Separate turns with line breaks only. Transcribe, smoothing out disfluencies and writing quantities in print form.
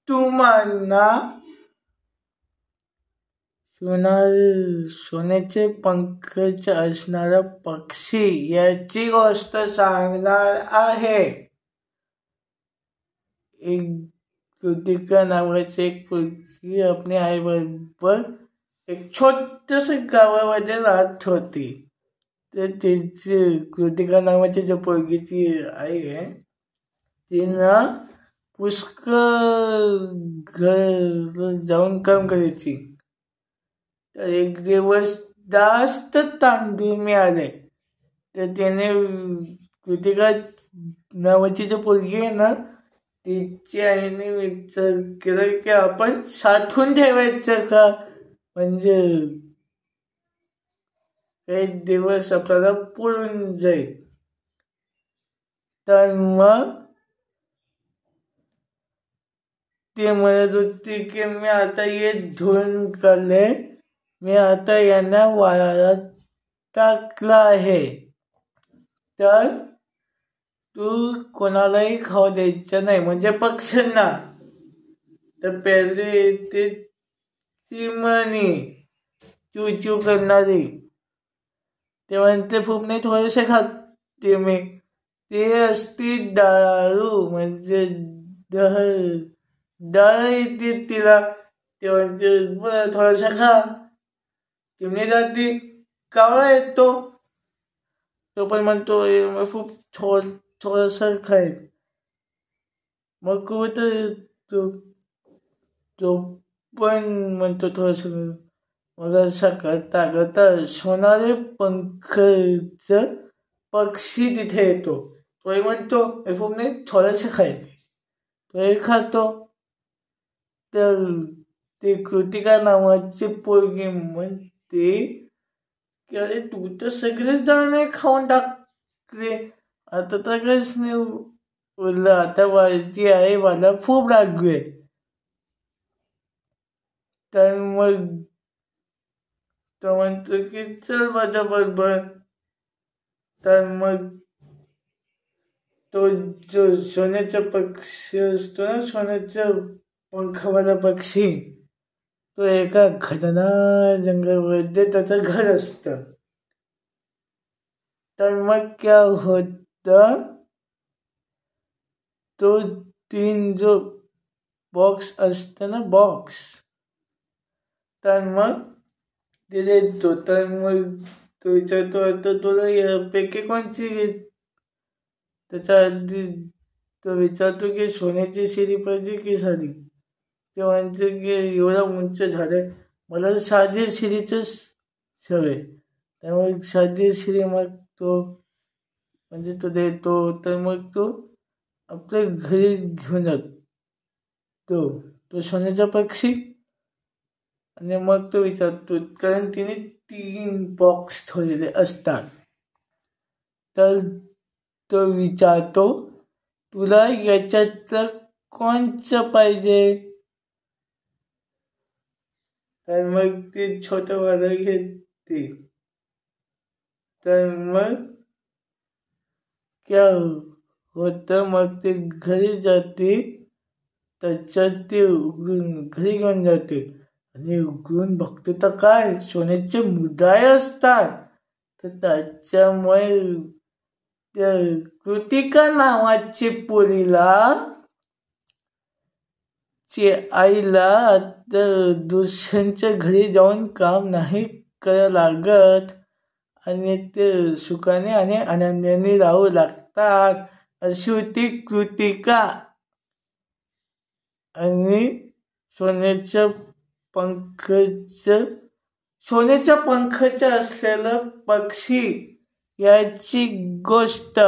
तुम्हाला सोन्याचे पंख असणारा पक्षी याची गोष्ट सांगणार आहे. एक कृतिका नावाची एक मुलगी आपल्या आई बरोबर एक छोटस गावामध्ये राहत होती. तर तिची कृतिका नावाची जो पोरगीची आई आहे तिनं पुष्कळ घर जाऊन काम करायची. तर एक दिवस जास्त तांदूळ मिळाले तर त्याने कृतिका नावाची जो पोरगी आहे ना तिची आईने विचार केला की आपण साठवून ठेवायचं का, म्हणजे काही दिवस आपल्याला पुरून जाईल. तर मग ते म्हणत होती की मी आता हे धुवून काढले, मी आता यांना वाळायला टाकला आहे, तर तू कोणालाही खाऊ द्यायचं नाही, म्हणजे पक्ष्यांना. तर पहिले ते चिमणी चू करणारी ते म्हणते फुकणे थोडेसे खाते मी, ते असते दारू, म्हणजे डाळ येते तिला, ते म्हणते बरं थोडासा खा. चिमणी जाती, कावळा येतो, तो पण म्हणतो खूप थोडासा खाय. मग कबूतर येतो, तो पण म्हणतो थोडंसं. मग असं करता सोनारे पंखच पक्षी तिथे येतो, तोही म्हणतो फुकणे थोडंसं खायचे, तोही खातो. तर ती कृतिका नावाची पोरगी म्हणते की अरे तू तर सगळेच दाणे खाऊन टाकले, आता तर काहीच नाही उरलं, आता माझी आई मला खूप रागवे. तर मग तो म्हणतो की चल माझ्या बरोबर. तर मग तो जो सोन्याचा पक्षी असतो ना, सोन्याच्या पंखावाला पक्षी, तो एका खतरनाक जंगलामध्ये त्याचं घर असतं. तर मग क्या होतं, तो 3 जो बॉक्स असतं ना, बॉक्स, तर मग तिथे येतो. तर मग तो विचारतो आता तुला यापैकी कोणची, त्याच्या आधी तो विचारतो की सोन्याची शिडी पाहिजे की साधी. ते म्हणतो की एवढा उंच झालंय, मला साधी शिडीचंच सवय. त्यामुळे साधी शिडी मग तो म्हणजे तो देतो. तर मग तो आपल्या घरी घेऊन जातो तो सोन्याचा पक्षी. आणि मग तो विचारतो, कारण तिने 3 बॉक्स ठेवलेले असतात, तर तो विचारतो तुला याच्यात कोणचं पाहिजे. तर मग ते छोटं वाला घेते. तर मग क्या होतं, मग ते घरी जाते, त्याच्यात ते उघडून घरी घेऊन जाते आणि उघडून बघते तर काय सोन्याचे मुद्राय असतात. तर त्याच्यामुळे त्या कृतिका नावाची पोरीला आईला आता दुसऱ्यांच्या घरी जाऊन काम नाही करायला लागत आणि ते सुखाने आणि आनंदाने राहू लागतात. अशी होती कृतिका. आणि सोन्याच्या पंखाचं असलेलं पक्षी याची गोष्ट.